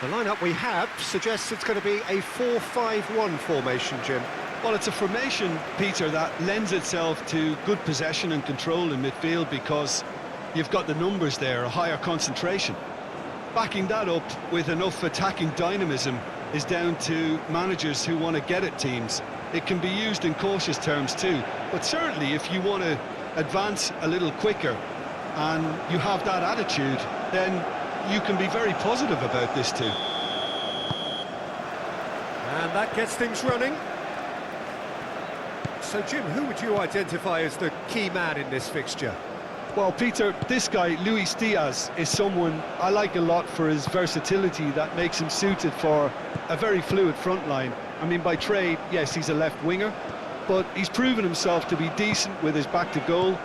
The lineup we have suggests it's going to be a 4-5-1 formation, Jim. Well, it's a formation, Peter, that lends itself to good possession and control in midfield because you've got the numbers there, a higher concentration. Backing that up with enough attacking dynamism is down to managers who want to get at teams. It can be used in cautious terms too, but certainly if you want to advance a little quicker and you have that attitude, then you can be very positive about this too. And that gets things running. So, Jim, who would you identify as the key man in this fixture? Well, Peter, this guy, Luis Diaz, is someone I like a lot for his versatility that makes him suited for a very fluid front line. I mean, by trade, yes, he's a left winger, but he's proven himself to be decent with his back to goal,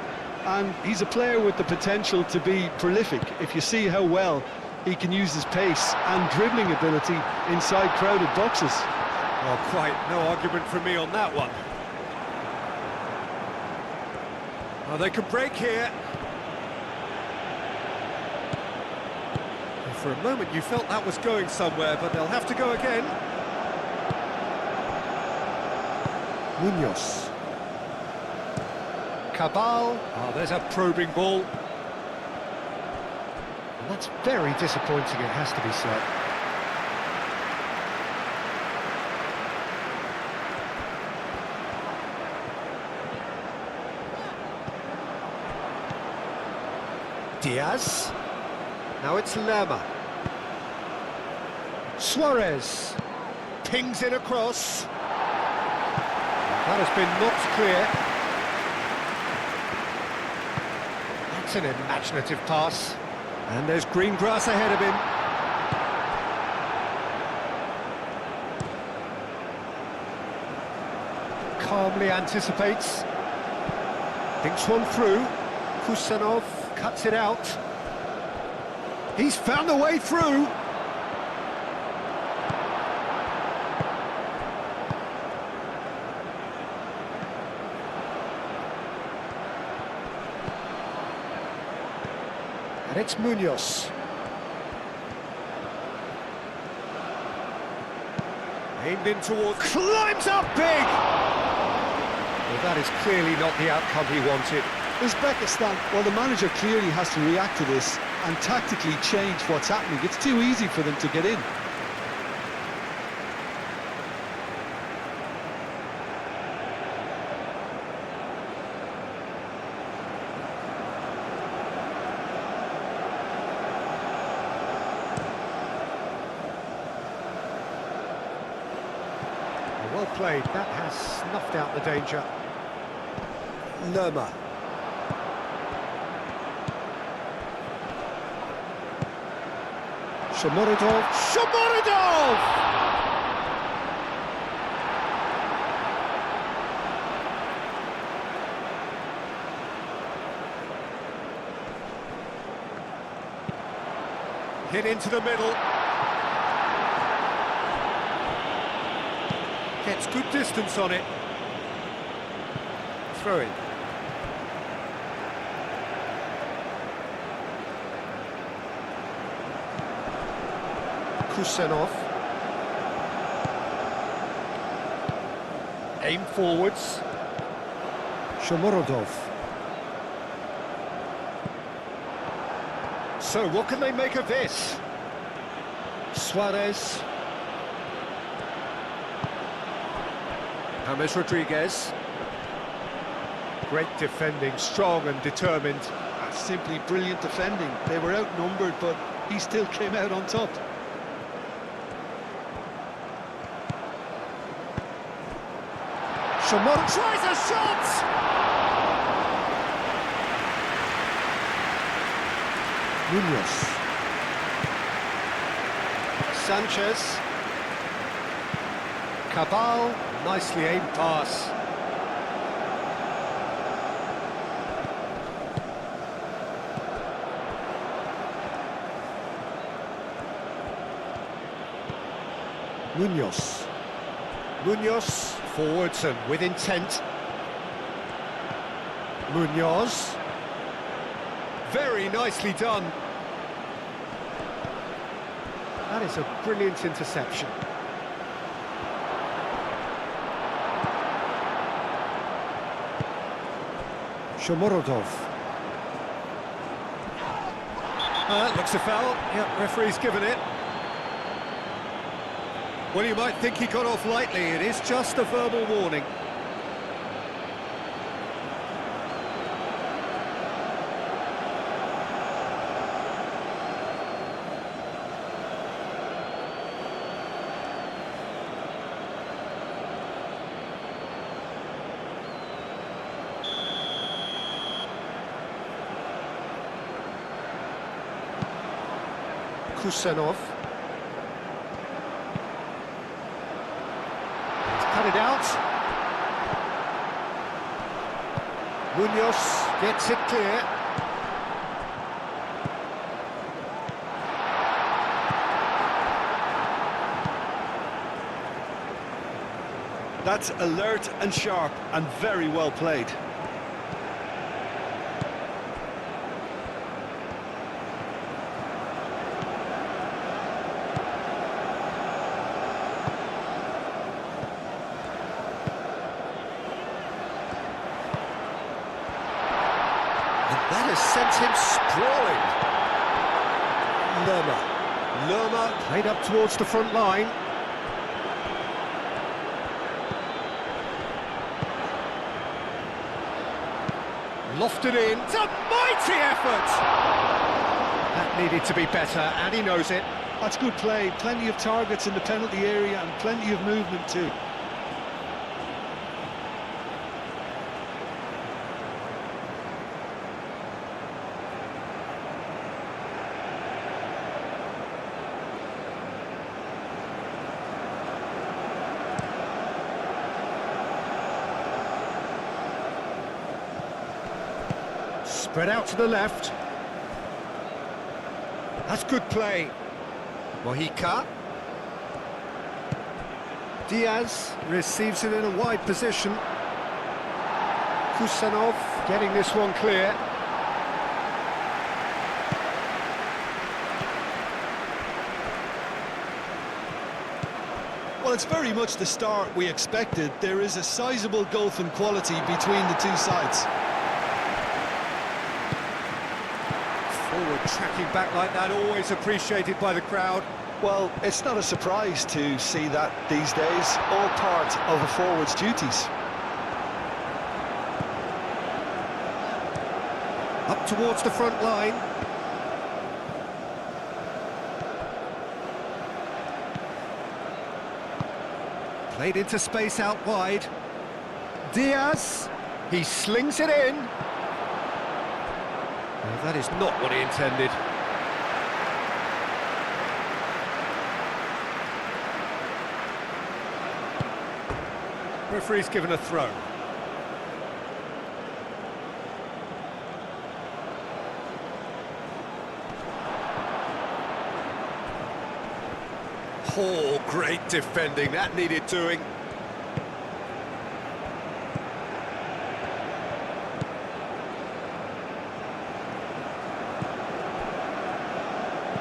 and he's a player with the potential to be prolific if you see how well he can use his pace and dribbling ability inside crowded boxes. Well, quite no argument from me on that one. Oh, they could break here. And for a moment you felt that was going somewhere, but they'll have to go again. Munoz. Cabal. Oh, there's a probing ball. And that's very disappointing, it has to be said. Diaz. Now it's Lerma. Suarez. Pings in across. That has been knocked clear. That's an imaginative pass. And there's green grass ahead of him. Calmly anticipates. Thinks one through. Kusanov cuts it out. He's found a way through. And it's Munoz. Aimed in towards... Climbs up big! Well, that is clearly not the outcome he wanted. Uzbekistan, well, the manager clearly has to react to this and tactically change what's happening. It's too easy for them to get in. Well played, that has snuffed out the danger. Lerma. Shomorodov. Shomorodov! Hit into the middle. Gets good distance on it. Throw in. Kusanov. Aim forwards. Shomorodov. So, what can they make of this? Suarez. James Rodriguez. Great defending, strong and determined. That's simply brilliant defending. They were outnumbered, but he still came out on top. Shamon tries a shot! Munoz. Sanchez. Cabal, nicely aimed pass. Munoz. Munoz, forwards and with intent. Munoz. Very nicely done. That is a brilliant interception. Shomorodov. Looks a foul. Yep, referee's given it. Well, you might think he got off lightly. It is just a verbal warning. Kusanov. He's cut it out. Munoz gets it clear. That's alert and sharp and very well played. That has sent him sprawling. Lerma played up towards the front line. Lofted in. It's a mighty effort! That needed to be better, and he knows it. That's good play. Plenty of targets in the penalty area and plenty of movement too. Spread out to the left. That's good play. Mojica. Diaz receives it in a wide position. Kusanov getting this one clear. Well, it's very much the start we expected. There is a sizable gulf in quality between the two sides. Forward tracking back like that, always appreciated by the crowd. Well, it's not a surprise to see that these days, all part of a forward's duties. Up towards the front line. Played into space out wide. Diaz, he slings it in. Well, that is not what he intended. Referee's given a throw. Oh, great defending, that needed doing.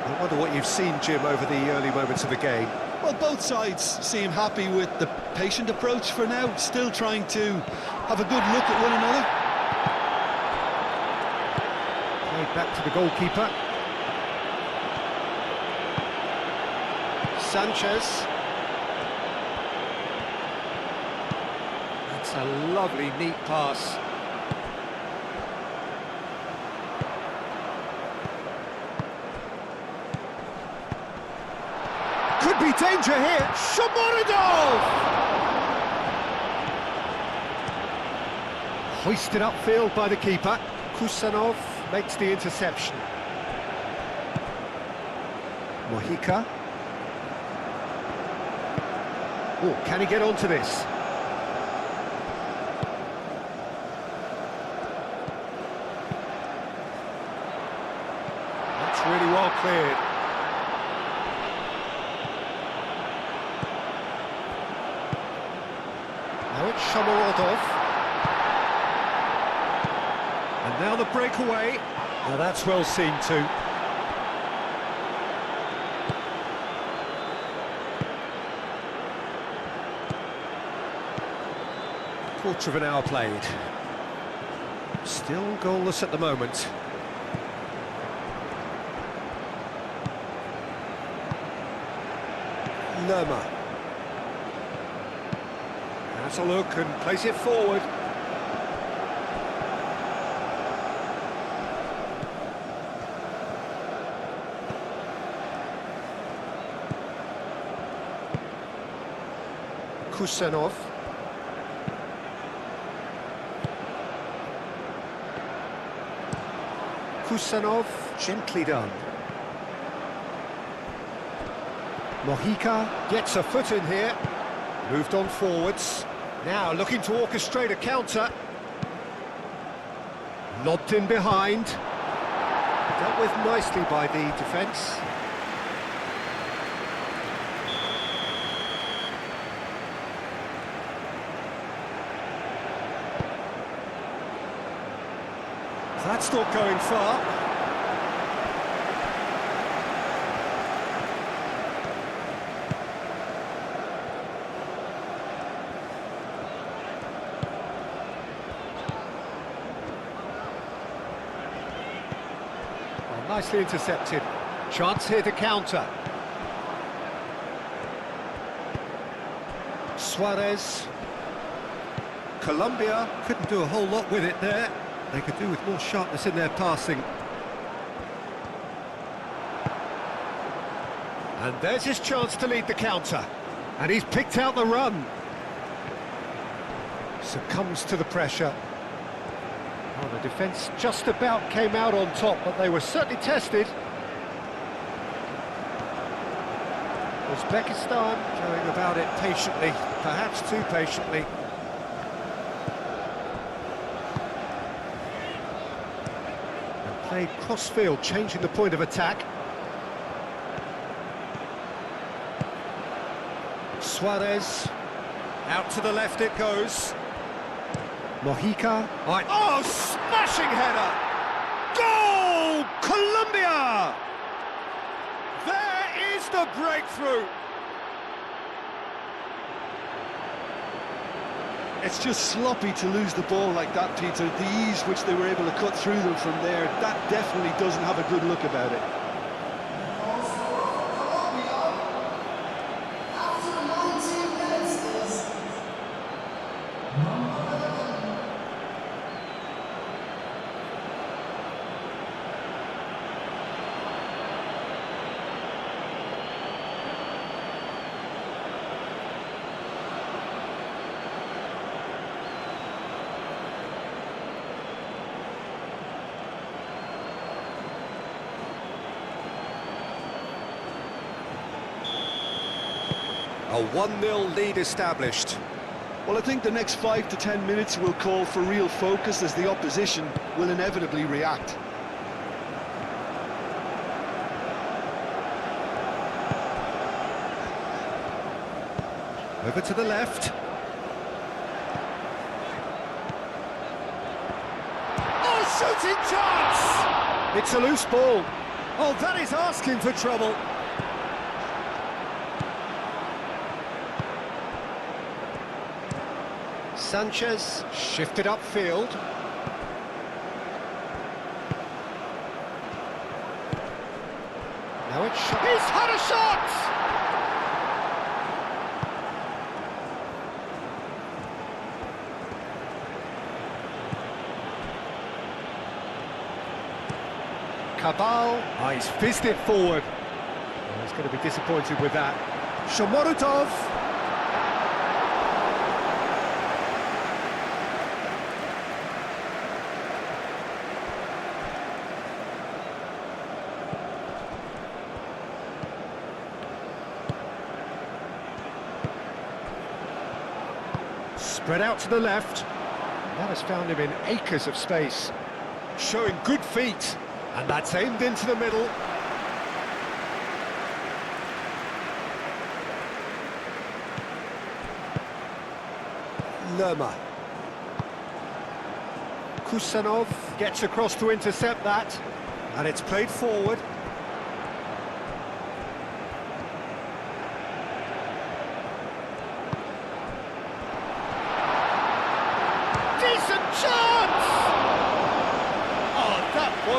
I wonder what you've seen, Jim, over the early moments of the game. Well, both sides seem happy with the patient approach for now, still trying to have a good look at one another. Played back to the goalkeeper. Sanchez. That's a lovely, neat pass. Could be danger here. Shomorodov! Hoisted upfield by the keeper. Kusanov makes the interception. Mojica. Oh, can he get onto this? That's really well cleared. Now it's Shomorodov. And now the breakaway. Now that's well seen too. quarter of an hour played. Still goalless at the moment. Lerma. Has a look and plays it forward. Kusanov. Kusanov, gently done. Mojica gets a foot in here. Moved on forwards. Now looking to orchestrate a counter. Lobbed in behind. Dealt with nicely by the defence. That's not going far. Well, nicely intercepted. Chance here to counter. Suarez. Colombia couldn't do a whole lot with it there. They could do with more sharpness in their passing. And there's his chance to lead the counter. And he's picked out the run. Succumbs to the pressure. Well, the defence just about came out on top, but they were certainly tested. Uzbekistan going about it patiently, perhaps too patiently. Played cross-field, changing the point of attack. Suarez, out to the left it goes. Mojica, right. Oh, smashing header! Goal! Colombia! There is the breakthrough! It's just sloppy to lose the ball like that, Peter. The ease which they were able to cut through them from there, that definitely doesn't have a good look about it. A 1-0 lead established. Well, I think the next 5 to 10 minutes will call for real focus as the opposition will inevitably react. Over to the left. Oh, shooting chance! It's a loose ball. Oh, that is asking for trouble. Sanchez shifted upfield. Now it's shot. He's had a shot! Cabal. Oh, he's fizzed it forward. Oh, he's going to be disappointed with that. Shomorodov. Spread out to the left. That has found him in acres of space. Showing good feet. And that's aimed into the middle. Lerma. Kusanov gets across to intercept that. And it's played forward.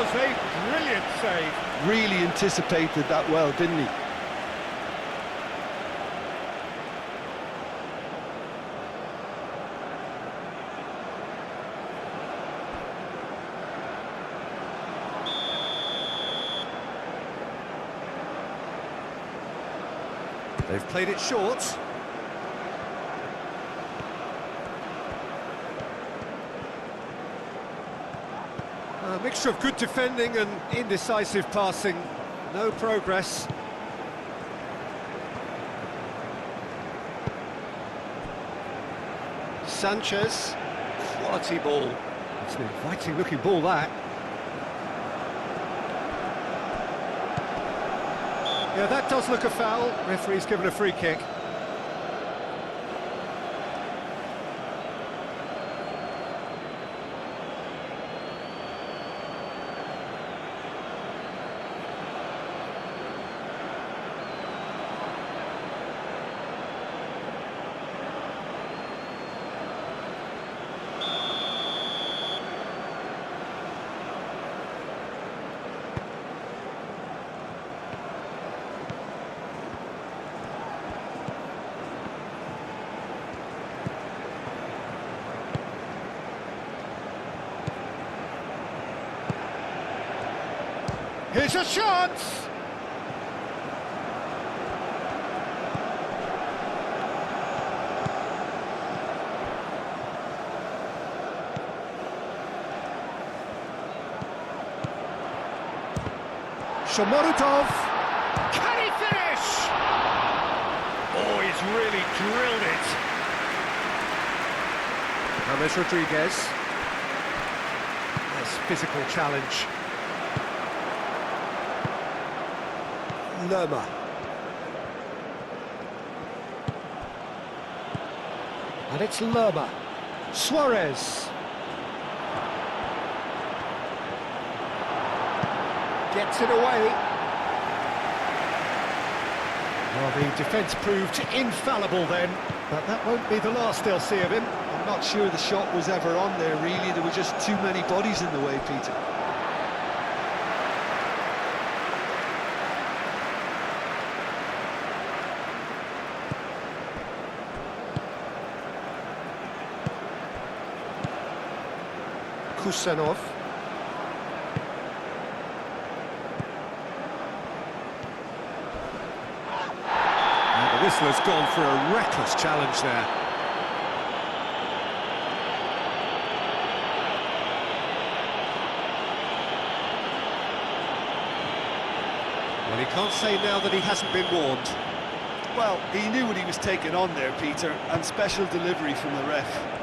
was a brilliant save. Really anticipated that well, didn't he? They've played it short. A mixture of good defending and indecisive passing. No progress. Sanchez. Quality ball. It's an inviting looking ball, that. Yeah, that does look a foul. Referee's given a free kick. Here's a chance! Shomorodov. Can he finish? Oh, he's really drilled it. James Rodriguez. Nice physical challenge. Lerma. And it's Lerma. Suarez. Gets it away. Well, the defence proved infallible then, but that won't be the last they'll see of him. I'm not sure the shot was ever on there, really. There were just too many bodies in the way, Peter. Kusanov. And the whistler's gone for a reckless challenge there. Well, he can't say now that he hasn't been warned. Well, he knew what he was taking on there, Peter, and special delivery from the ref.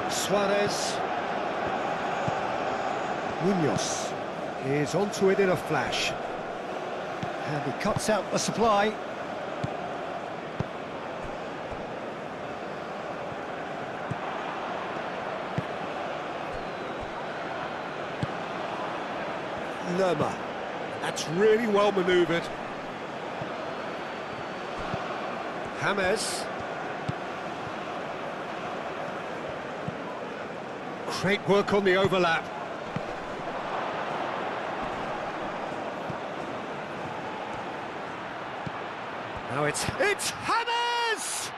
Suarez. Munoz is onto it in a flash. And he cuts out the supply. Lerma. That's really well manoeuvred. James. Great work on the overlap. Now it's James!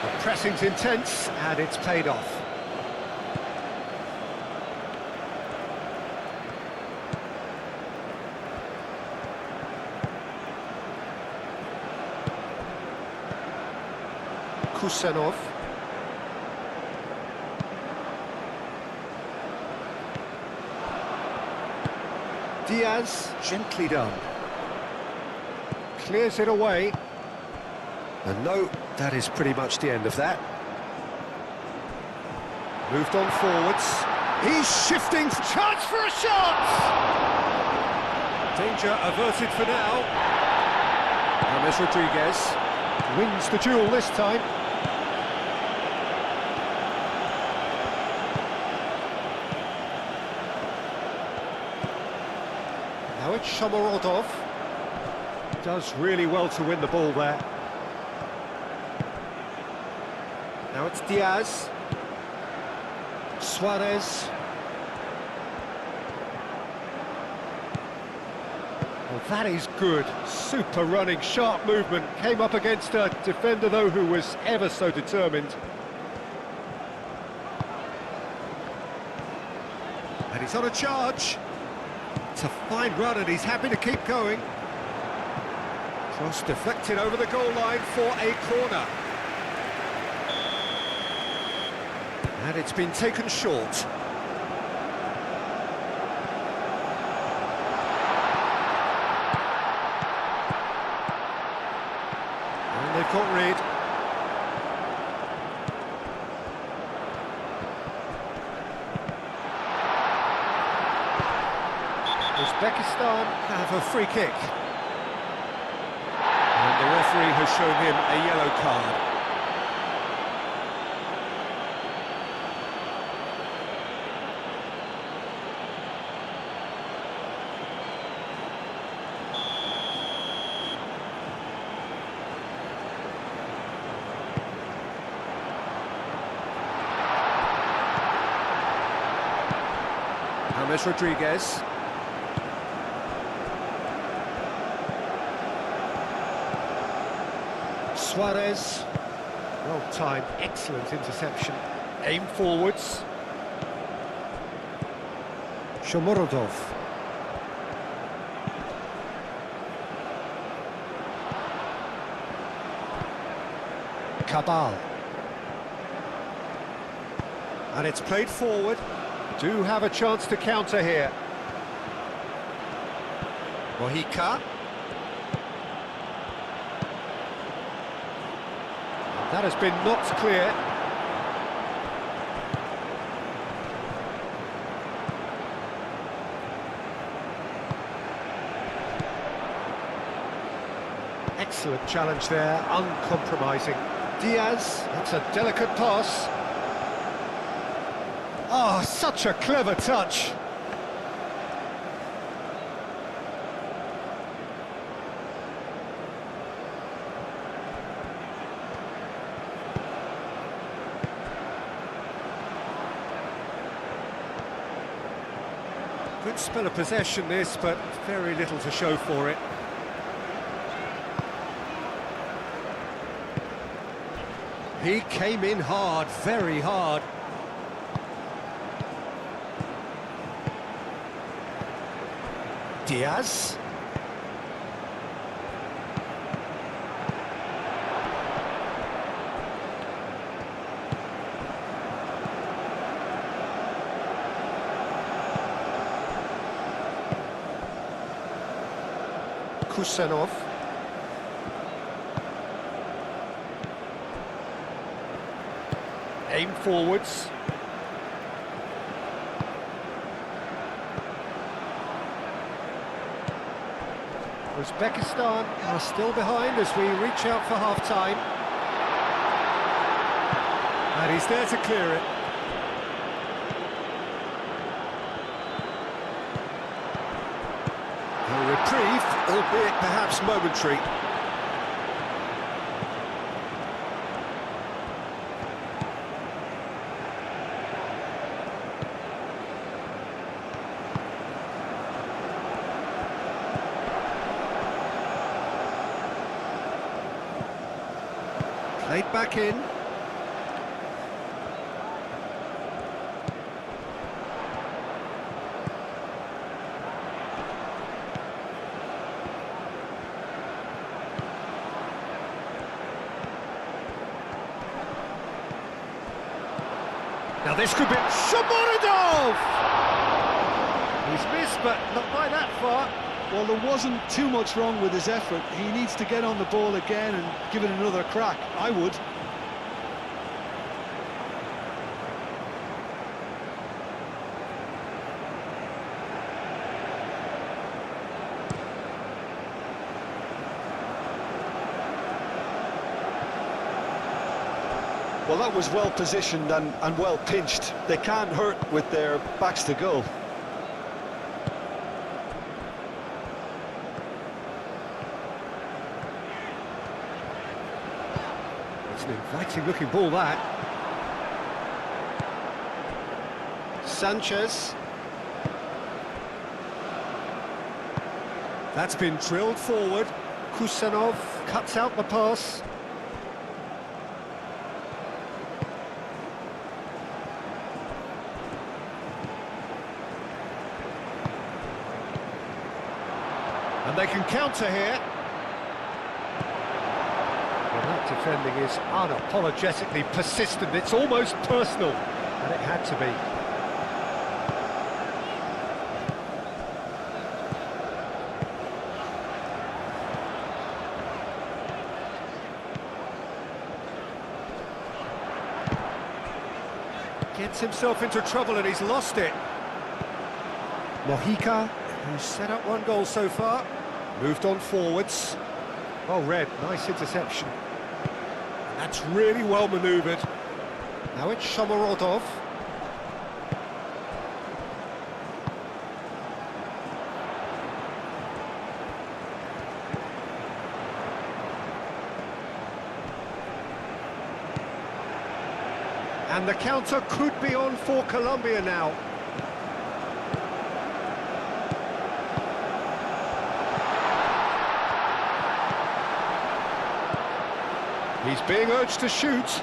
The pressing's intense and it's paid off. Kusanov. Diaz, gently done. Clears it away. And no, that is pretty much the end of that. Moved on forwards. He's shifting. Chance for a shot! Danger averted for now. James Rodriguez wins the duel this time. Now it's Shomorodov. Does really well to win the ball there. Now it's Diaz. Suarez. Well, that is good. Super running, sharp movement. Came up against a defender, though, who was ever so determined. And he's on a charge. It's a fine run, and he's happy to keep going. Cross deflected over the goal line for a corner. And it's been taken short. And they've got rid. Uzbekistan have a free kick. And the referee has shown him a yellow card. James Rodriguez. Suarez. Well timed, excellent interception. Aim forwards. Shomorodov. Cabal. And it's played forward. Do have a chance to counter here. Mojica. That has been knocked clear. Excellent challenge there, uncompromising. Diaz, that's a delicate pass. Oh, such a clever touch. Good spell of possession this, but very little to show for it. He came in hard, very hard. Diaz. Kusanov. Aim forwards. Uzbekistan are still behind as we reach out for half-time. And he's there to clear it. A reprieve, albeit perhaps momentary. Played back in. Now this could be Shomorodov! He's missed, but not by that far. Well, there wasn't too much wrong with his effort. He needs to get on the ball again and give it another crack. I would. Well, that was well positioned and well pinched. They can't hurt with their backs to goal. It's an inviting looking ball, that. Sanchez. That's been drilled forward. Kusanov cuts out the pass. And they can counter here. Well, that defending is unapologetically persistent. It's almost personal, and it had to be. Gets himself into trouble and he's lost it. Mojica, who's set up one goal so far, moved on forwards. Oh, Red, nice interception. And that's really well manoeuvred. Now it's Shomorodov. And the counter could be on for Colombia now. He's being urged to shoot.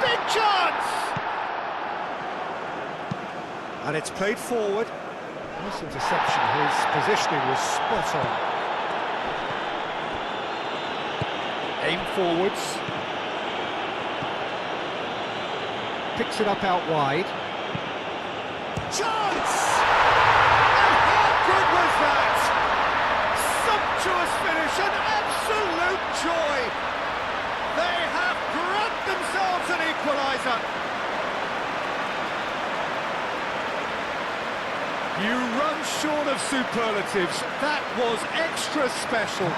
Big chance! And it's played forward. Nice interception. His positioning was spot on. Aim forwards. Picks it up out wide. Chance! And how good was that? Sumptuous finish, an absolute joy. They have grabbed themselves an equaliser. You run short of superlatives. That was extra special.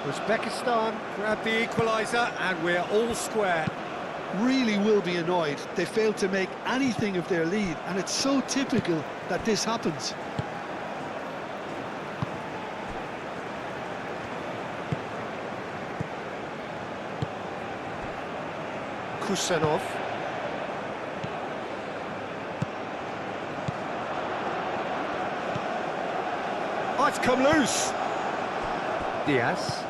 Uzbekistan grabbed the equaliser and we're all square. Really will be annoyed. They failed to make anything of their lead, and it's so typical that this happens. Kusanov. Oh, it's come loose. Diaz.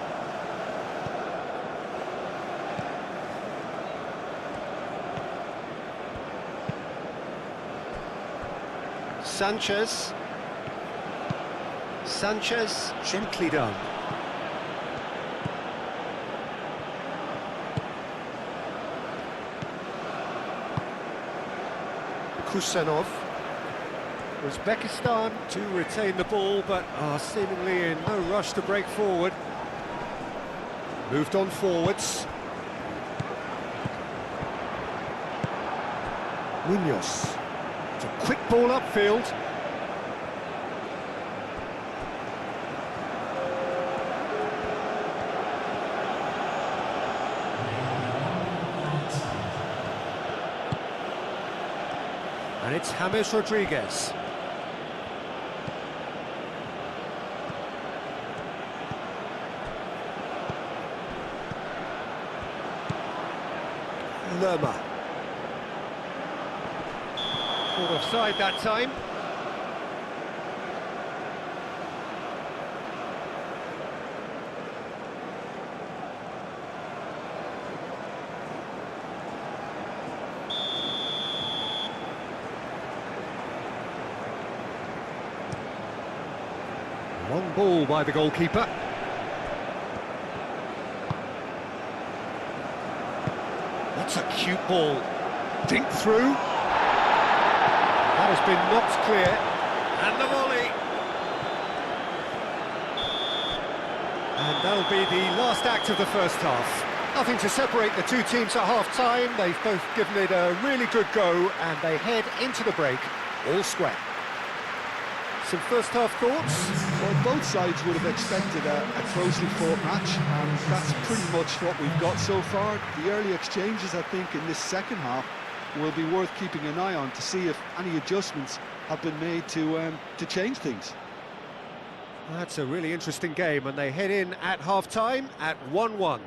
Sanchez. Sanchez, gently done. Kusanov. Uzbekistan to retain the ball, but are seemingly in no rush to break forward. Moved on forwards. Munoz. It's a quick ball upfield. And it's James Rodriguez. Lerma. Caught offside that time. Long ball by the goalkeeper. That's a cute ball. Dink through. That has been knocked clear. And the volley. And that'll be the last act of the first half. Nothing to separate the two teams at half-time. They've both given it a really good go, and they head into the break all square. Some first-half thoughts? Well, both sides would have expected a closely fought match, and that's pretty much what we've got so far. The early exchanges, I think, in this second half will be worth keeping an eye on to see if any adjustments have been made to change things. That's a really interesting game, and they head in at half-time at 1-1.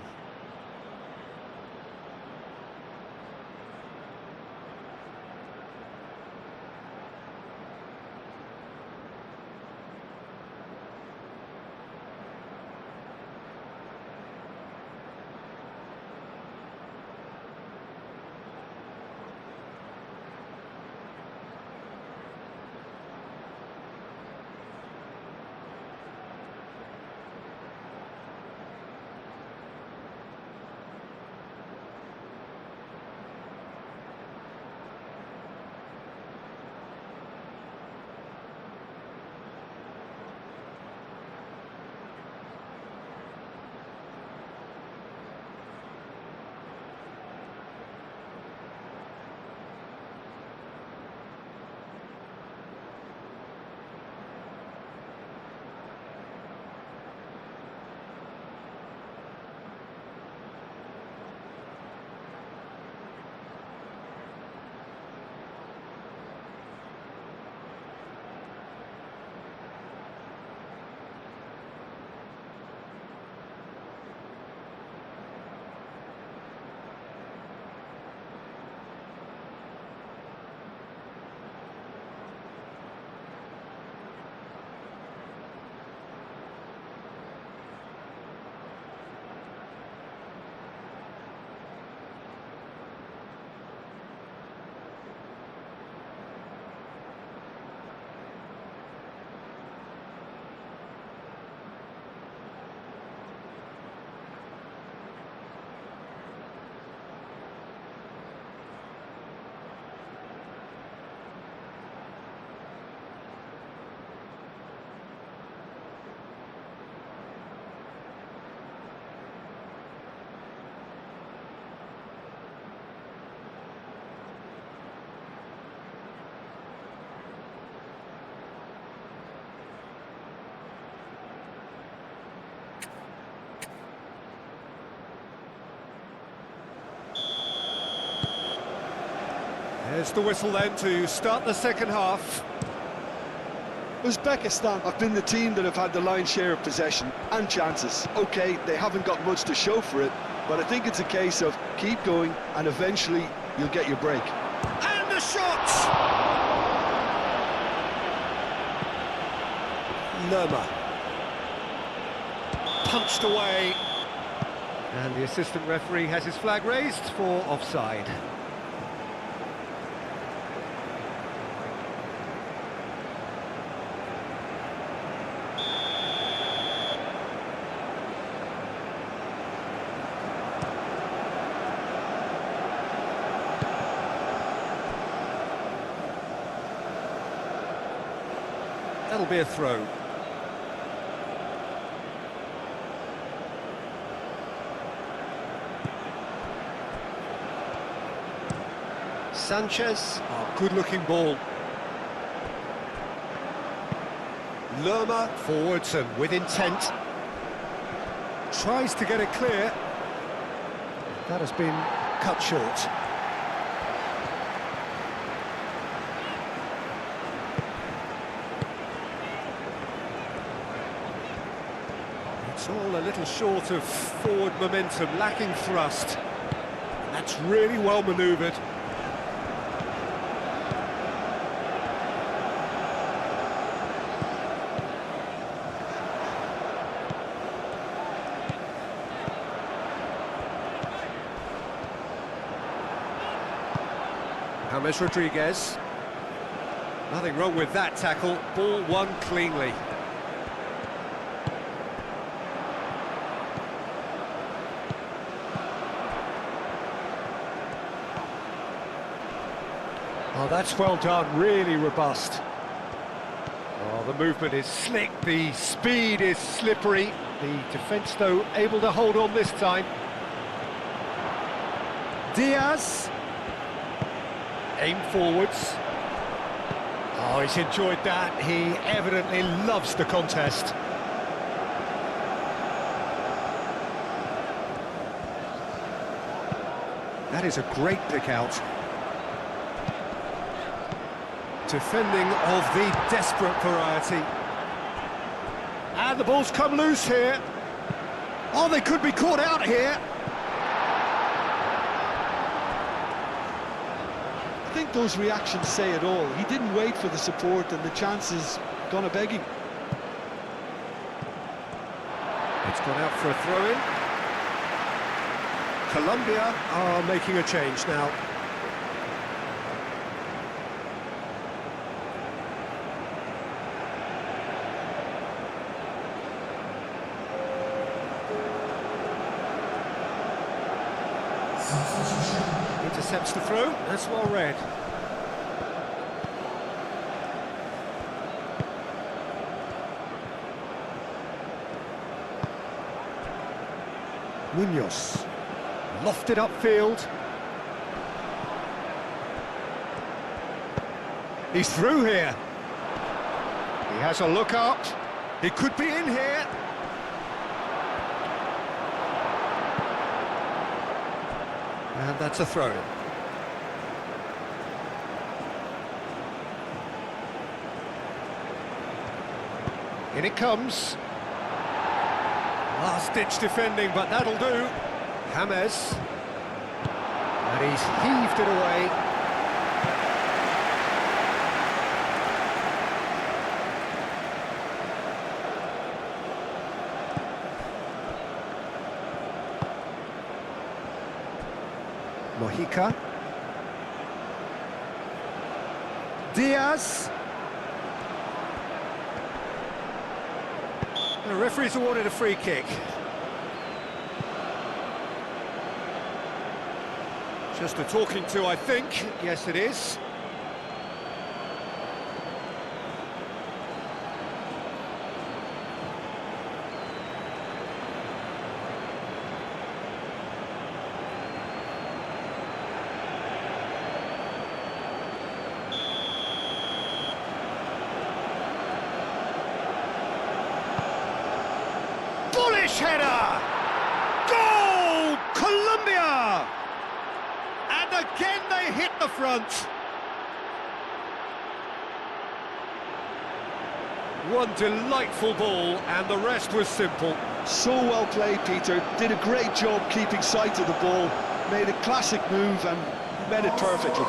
There's the whistle then to start the second half. Uzbekistan have been the team that have had the lion's share of possession and chances. OK, they haven't got much to show for it, but I think it's a case of keep going and eventually you'll get your break. And the shot! Lerma. Punched away. And the assistant referee has his flag raised for offside. That'll be a throw. Sanchez, good-looking ball. Lerma forwards and with intent. Tries to get it clear. That has been cut short. It's all a little short of forward momentum, lacking thrust. That's really well manoeuvred. James Rodriguez. Nothing wrong with that tackle. Ball won cleanly. Oh, that's well done, really robust. Oh, the movement is slick, the speed is slippery. The defence, though, able to hold on this time. Diaz. Aim forwards. Oh, he's enjoyed that. He evidently loves the contest. That is a great pick out. Defending of the desperate variety. And the ball's come loose here. Oh, they could be caught out here. I think those reactions say it all. He didn't wait for the support and the chances gone a begging. It's gone out for a throw-in. Colombia are making a change now. Intercepts the throw, that's well read. Munoz, lofted upfield. He's through here. He has a look up. He could be in here. And that's a throw-in. In it comes. Last-ditch defending, but that'll do. James. And he's heaved it away. Mojica. Diaz. The referee's awarded a free kick. Just a talking to, I think. Yes, it is. Bullish header! Goal! Colombia! And again they hit the front. One delightful ball, and the rest was simple. So well played, Peter. Did a great job keeping sight of the ball. Made a classic move and met it perfectly.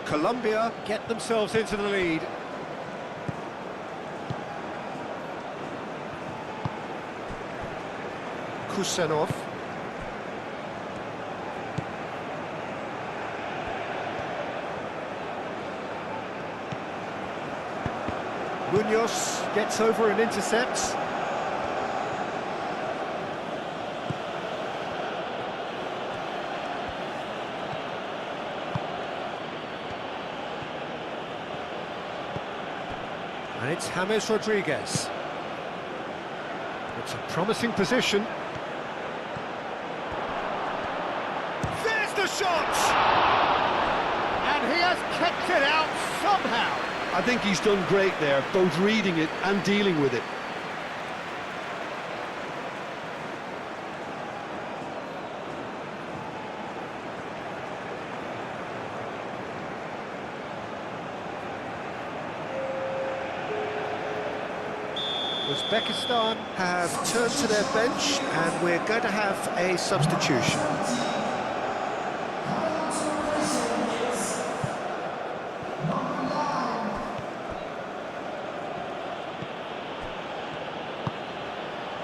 Colombia get themselves into the lead. Kusanov. Munoz gets over and intercepts. And it's James Rodriguez. It's a promising position. There's the shot! And he has kept it out somehow. I think he's done great there, both reading it and dealing with it. Uzbekistan have turned to their bench, and we're going to have a substitution.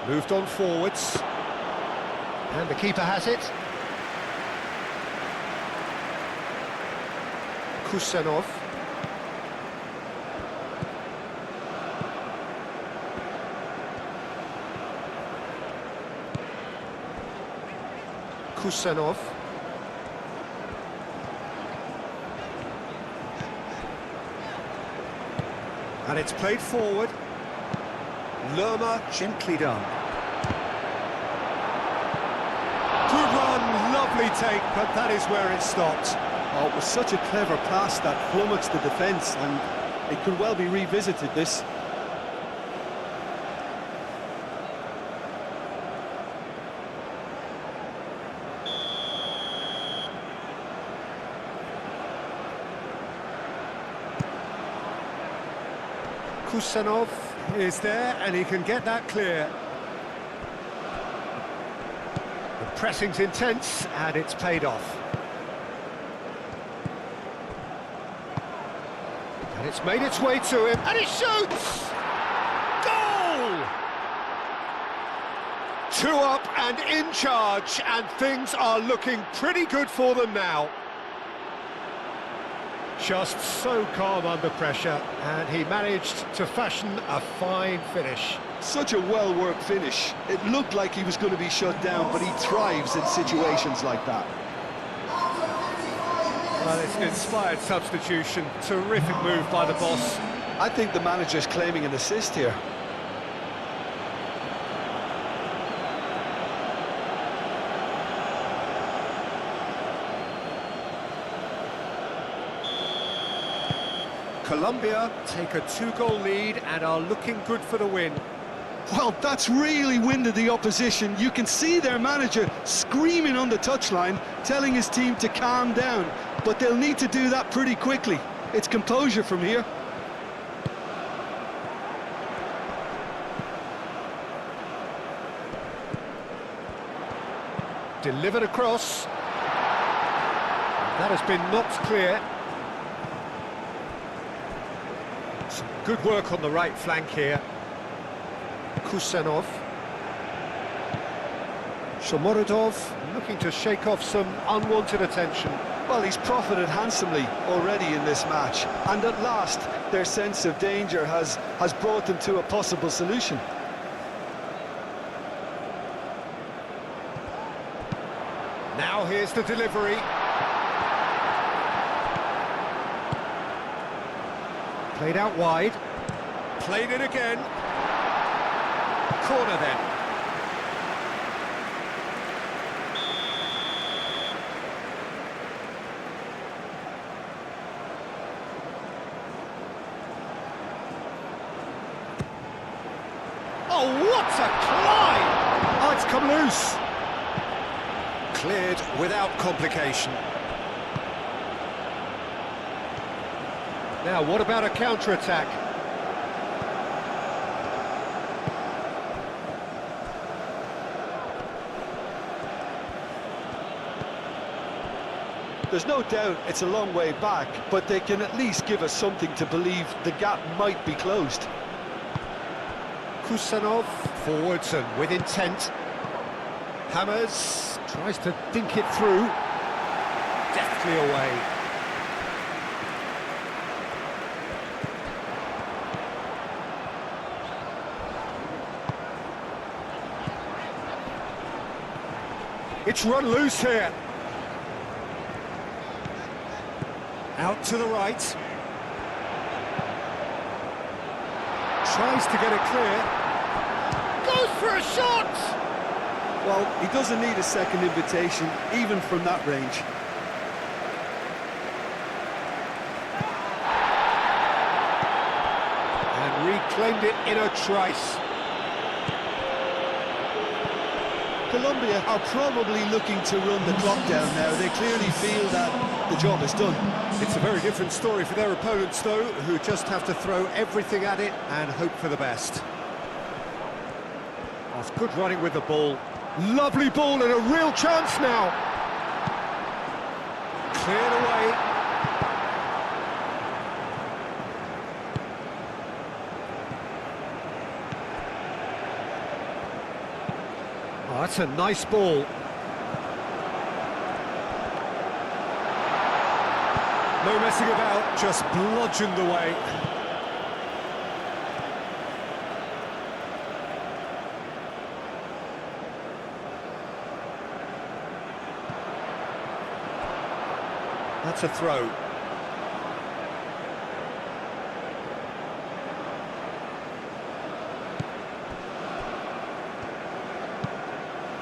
Moved on forwards. And the keeper has it. Kusanov. Kusanov. And it's played forward. Lerma, gently done. Good run, lovely take, but that is where it stopped. Oh, it was such a clever pass that flummoxed the defence, and it could well be revisited, this. Kusanov is there, and he can get that clear. The pressing's intense, and it's paid off. And it's made its way to him, and he shoots! Goal! 2 up and in charge, and things are looking pretty good for them now. Just so calm under pressure, and he managed to fashion a fine finish. Such a well-worked finish. It looked like he was going to be shut down, but he thrives in situations like that. Well, it's an inspired substitution. Terrific move by the boss. I think the manager's claiming an assist here. Colombia take a 2-goal lead and are looking good for the win. Well, that's really winded the opposition. You can see their manager screaming on the touchline, telling his team to calm down. But they'll need to do that pretty quickly. It's composure from here. Delivered across. That has been knocked clear. Some good work on the right flank here. Kusanov. Shomorodov looking to shake off some unwanted attention. Well, he's profited handsomely already in this match. And at last, their sense of danger has brought them to a possible solution. Now here's the delivery. Played out wide. Played it again. Corner then. Oh, what a climb! Oh, it's come loose. Cleared without complication. Now, what about a counter-attack? There's no doubt it's a long way back, but they can at least give us something to believe the gap might be closed. Kusanov, forwards and with intent. Hammers, tries to dink it through. Deftly away. It's run loose here. Out to the right. Tries to get it clear. Goes for a shot! Well, he doesn't need a second invitation, even from that range. And reclaimed it in a trice. Colombia are probably looking to run the clock down now. They clearly feel that the job is done. It's a very different story for their opponents, though, who just have to throw everything at it and hope for the best. That's good running with the ball. Lovely ball and a real chance now. Cleared away. Oh, that's a nice ball. No messing about, just bludgeoned away. That's a throw.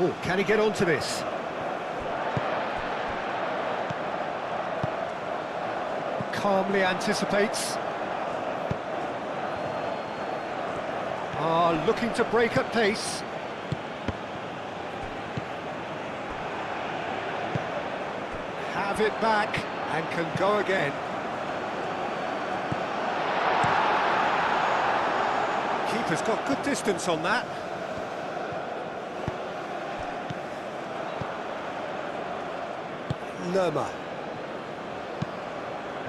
Oh, can he get onto this? Calmly anticipates. Looking to break at pace. Have it back and can go again. Keeper's got good distance on that. Lerma.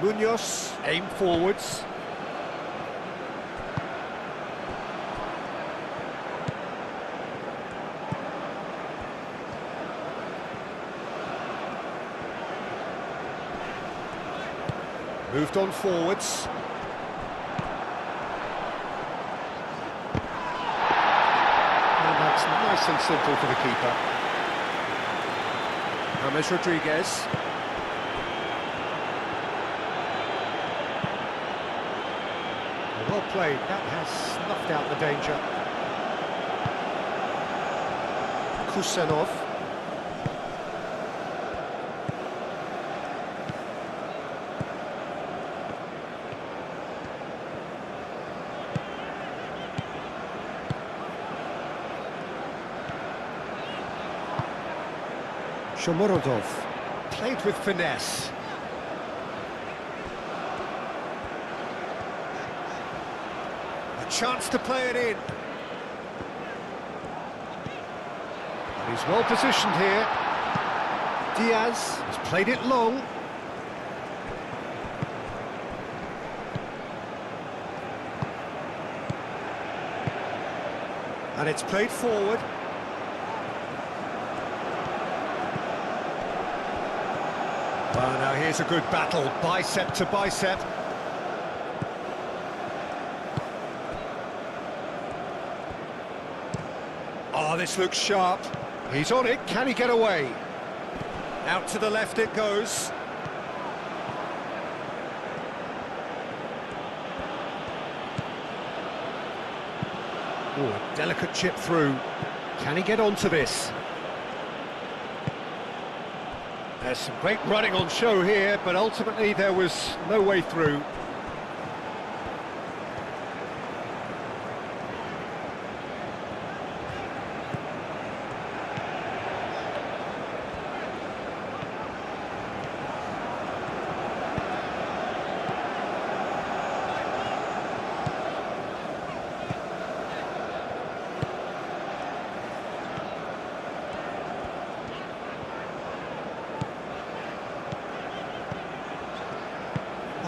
Munoz, aim forwards. Moved on forwards. And that's nice and simple for the keeper. James Rodriguez. Well played, that has snuffed out the danger. Kusanov. Shomorodov played with finesse. A chance to play it in. And he's well positioned here. Diaz has played it long. And it's played forward. Well, now here's a good battle, bicep to bicep. Oh, this looks sharp. He's on it, can he get away? Out to the left it goes. Oh, a delicate chip through. Can he get onto this? There's some great running on show here, but ultimately there was no way through.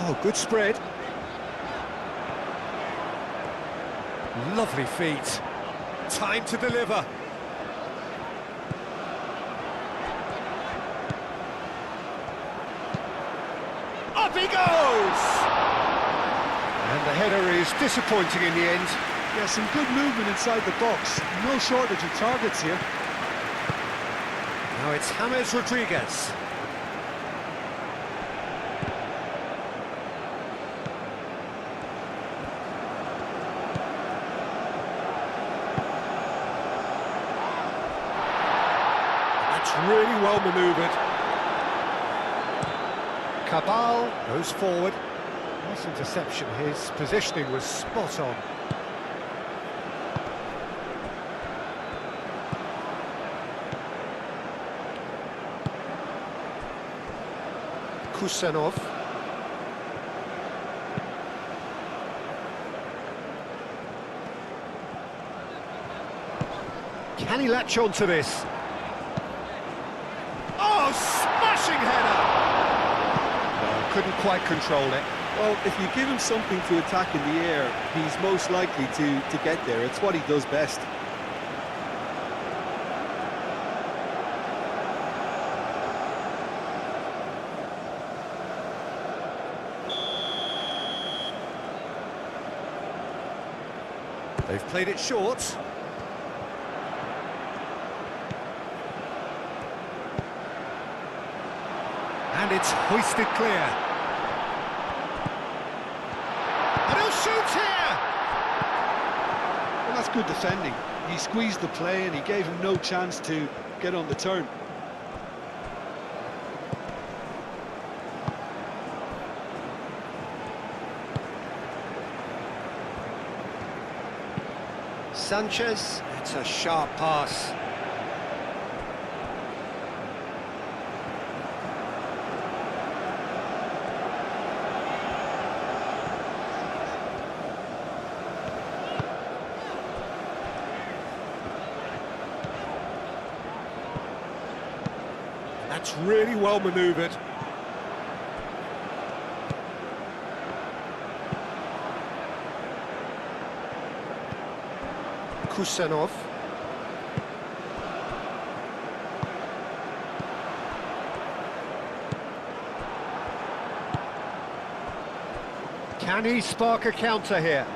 Oh, good spread. Lovely feet. Time to deliver. Up he goes! And the header is disappointing in the end. Yeah, some good movement inside the box. No shortage of targets here. Now it's James Rodriguez. Really well manoeuvred. Cabal goes forward. Nice interception. His positioning was spot on. Kusanov. Can he latch on to this? Oh, smashing header! No, couldn't quite control it. Well, if you give him something to attack in the air, he's most likely to get there. It's what he does best. They've played it short. And it's hoisted clear. And he'll shoot here! Well, that's good defending. He squeezed the play and he gave him no chance to get on the turn. Sanchez, it's a sharp pass. That's really well manoeuvred. Kusanov. Can he spark a counter here?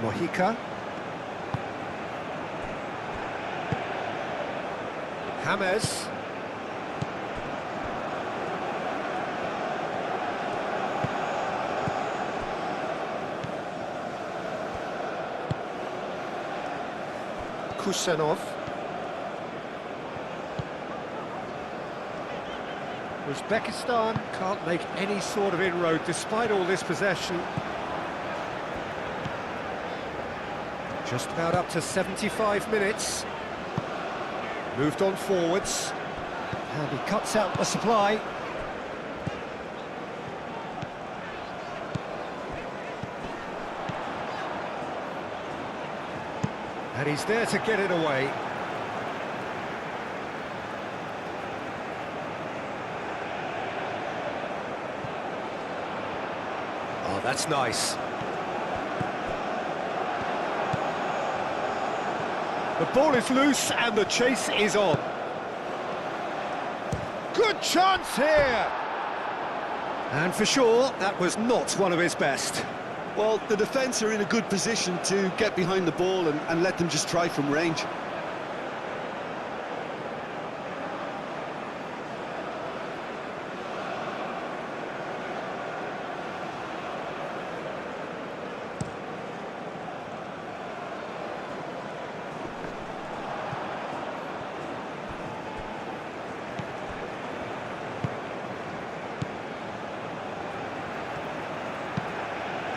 Mojica. James. Kusanov. Uzbekistan can't make any sort of inroad despite all this possession. Just about up to 75 minutes. Moved on forwards. And he cuts out the supply. And he's there to get it away. Oh, that's nice. The ball is loose and the chase is on. Good chance here! And for sure, that was not one of his best. Well, the defence are in a good position to get behind the ball and let them just try from range.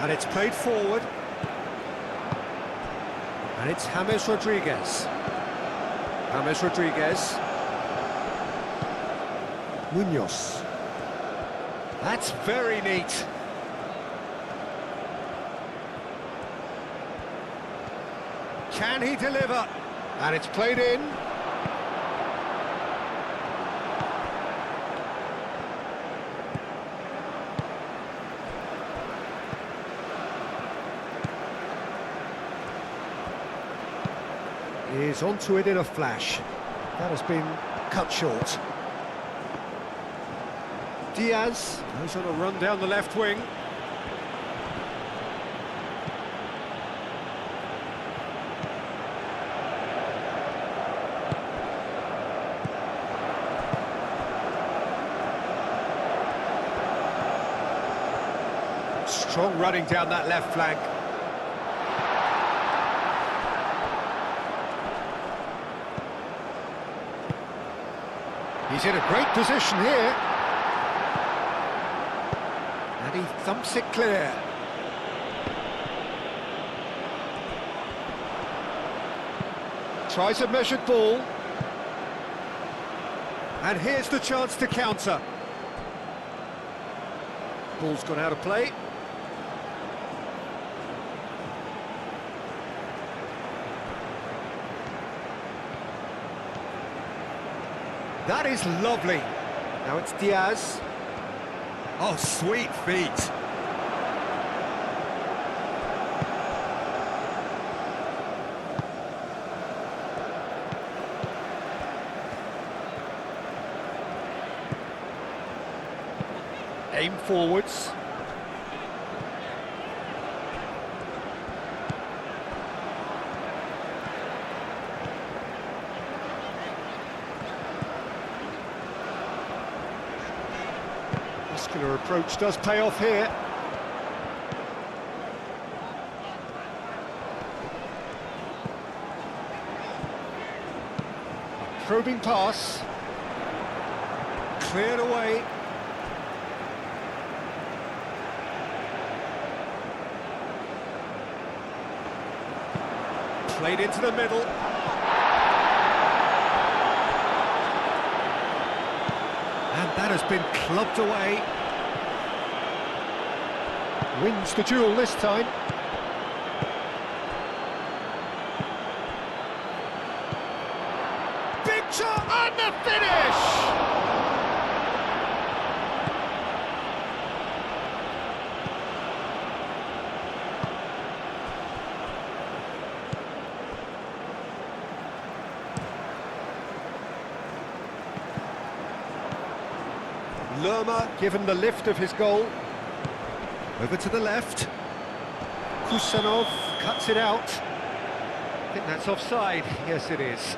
And it's played forward. And it's James Rodriguez. James Rodriguez. Munoz. That's very neat. Can he deliver? And it's played in. Is onto it in a flash. That has been cut short. Diaz goes on a run down the left wing. Strong running down that left flank. He's in a great position here. And he thumps it clear. Tries a measured ball. And here's the chance to counter. Ball's gone out of play. That is lovely. Now it's Diaz. Oh, sweet feet. Aim forwards. particular approach does pay off here. A probing pass. Cleared away. Played into the middle. And that has been clubbed away. Wins the duel this time. Big shot and the finish! Lerma given the lift of his goal. Over to the left. Kusanov cuts it out. I think that's offside. Yes, it is.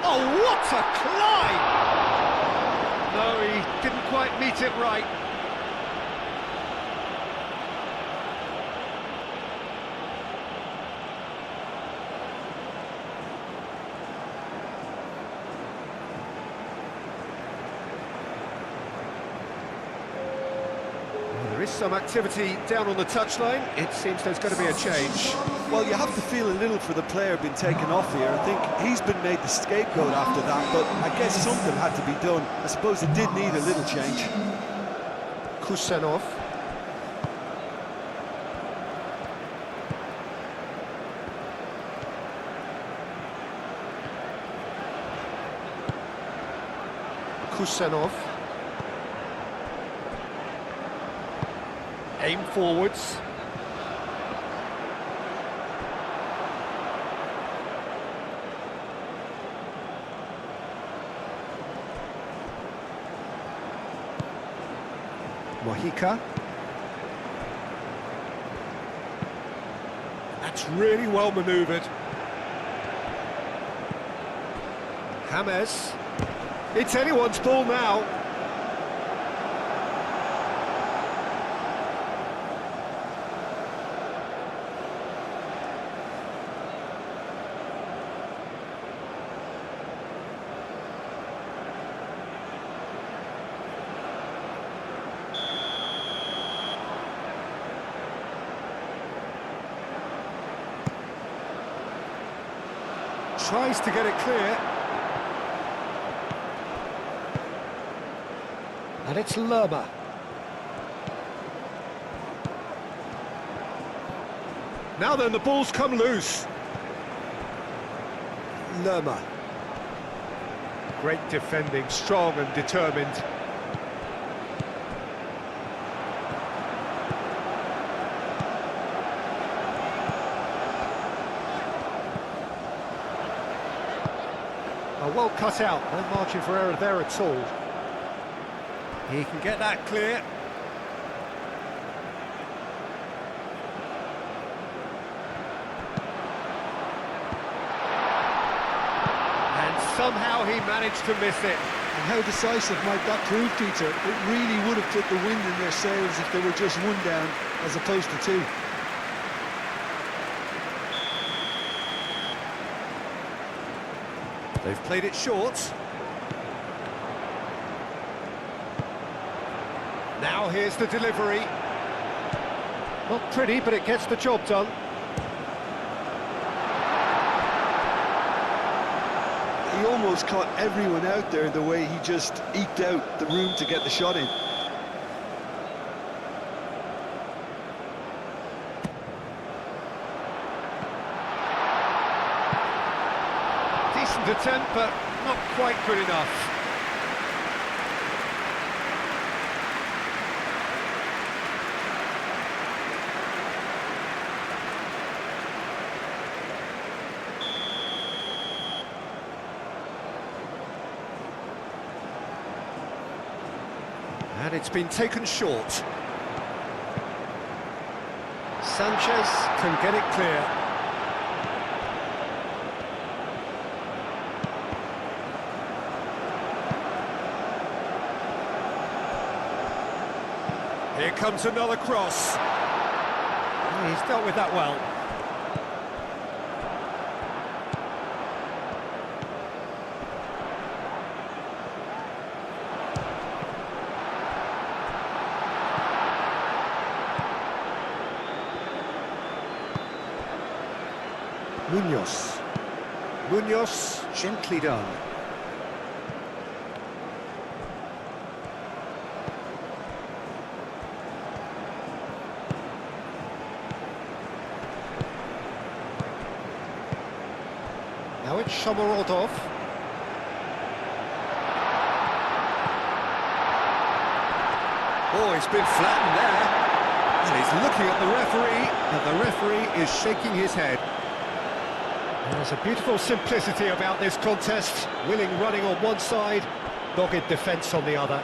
Oh, what a climb! No, he didn't quite meet it right. Well, there is some activity down on the touchline. It seems there's going to be a change. Well, you have to feel a little for the player being taken off here. I think he's been made the scapegoat after that, but I guess something had to be done. I suppose it did need a little change. Kusanov. Kusanov. Aim forwards. Mojica. That's really well manoeuvred. James. It's anyone's ball now. Tries to get it clear. And it's Lerma. Now then, the ball's come loose. Lerma. Great defending, strong and determined. Well cut out, no margin for error there at all. He can get that clear. And somehow he managed to miss it. And how decisive might that prove, Peter? It really would have put the wind in their sails if they were just one down as opposed to two. They've played it short. Now here's the delivery. Not pretty, but it gets the job done. He almost caught everyone out there the way he just eked out the room to get the shot in. Decent attempt, but not quite good enough. And it's been taken short. Sanchez can get it clear. Here comes another cross. He's dealt with that well. Munoz, gently done. Now it's Shomorodov. Oh, he's been flattened there. And he's looking at the referee, and the referee is shaking his head. There's a beautiful simplicity about this contest. Willing running on one side, dogged defence on the other.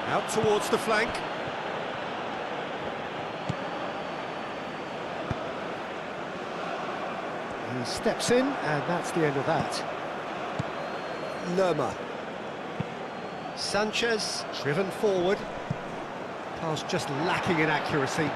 Out towards the flank. He steps in, and that's the end of that. Lerma. Sanchez, driven forward. Pass just lacking in accuracy.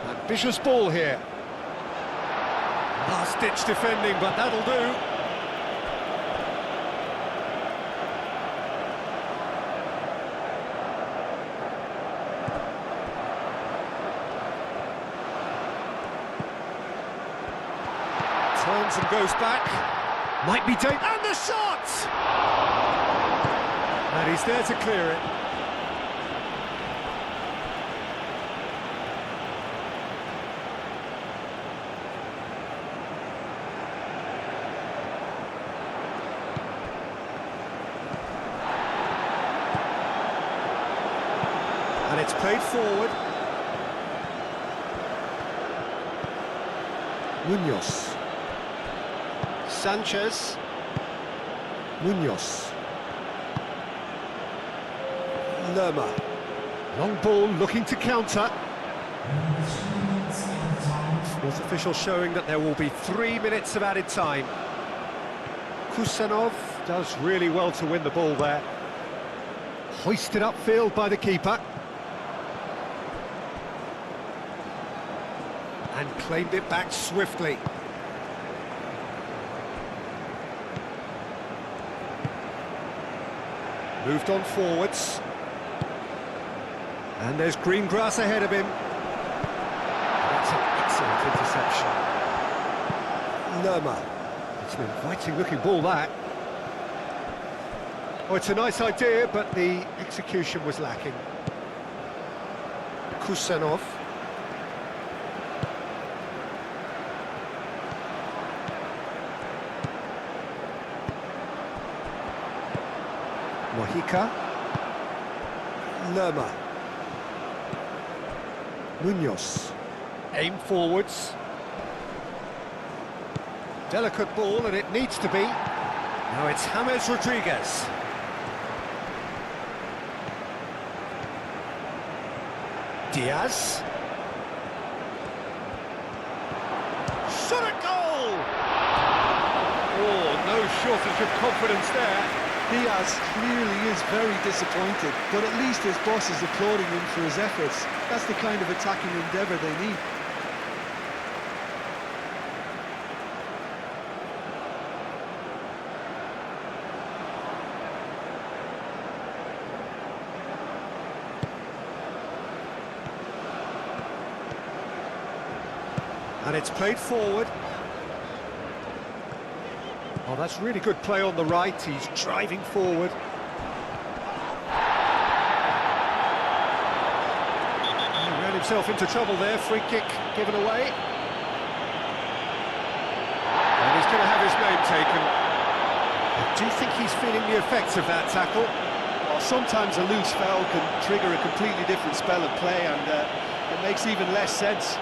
Ambitious ball here. Last-ditch defending, but that'll do. Turns and goes back. Might be taken. And the shot! And he's there to clear it. And it's played forward. Munoz. Sanchez. Munoz. Lerma. Long ball looking to counter. Sports official showing that there will be 3 minutes of added time. Kusanov does really well to win the ball there. Hoisted upfield by the keeper. And claimed it back swiftly. Moved on forwards. And there's green grass ahead of him. That's an excellent interception. Lerma. It's an inviting looking ball, that. Oh, it's a nice idea, but the execution was lacking. Kusanov. Mojica. Lerma. Munoz. Aim forwards. Delicate ball, and it needs to be. Now it's James Rodriguez. Diaz. Shot at goal! Oh, no shortage of confidence there. Diaz clearly is very disappointed, but at least his boss is applauding him for his efforts. That's the kind of attacking endeavour they need. And it's played forward. Oh, that's really good play on the right. He's driving forward. He ran himself himself into trouble there. Free kick given away. And he's going to have his name taken. Do you think he's feeling the effects of that tackle? Well, sometimes a loose foul can trigger a completely different spell of play, and it makes even less sense.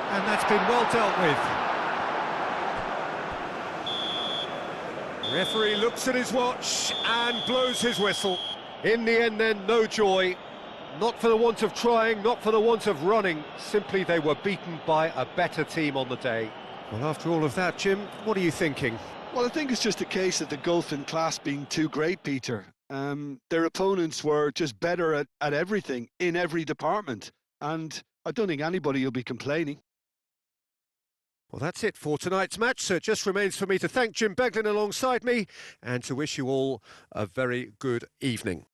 And that's been well dealt with. Referee looks at his watch and blows his whistle. In the end then, no joy. Not for the want of trying, not for the want of running. Simply they were beaten by a better team on the day. Well, after all of that, Jim, what are you thinking? Well, I think it's just a case of the gulf in class being too great, Peter. Their opponents were just better at everything, in every department. And I don't think anybody will be complaining. Well, that's it for tonight's match, so it just remains for me to thank Jim Beglin alongside me and to wish you all a very good evening.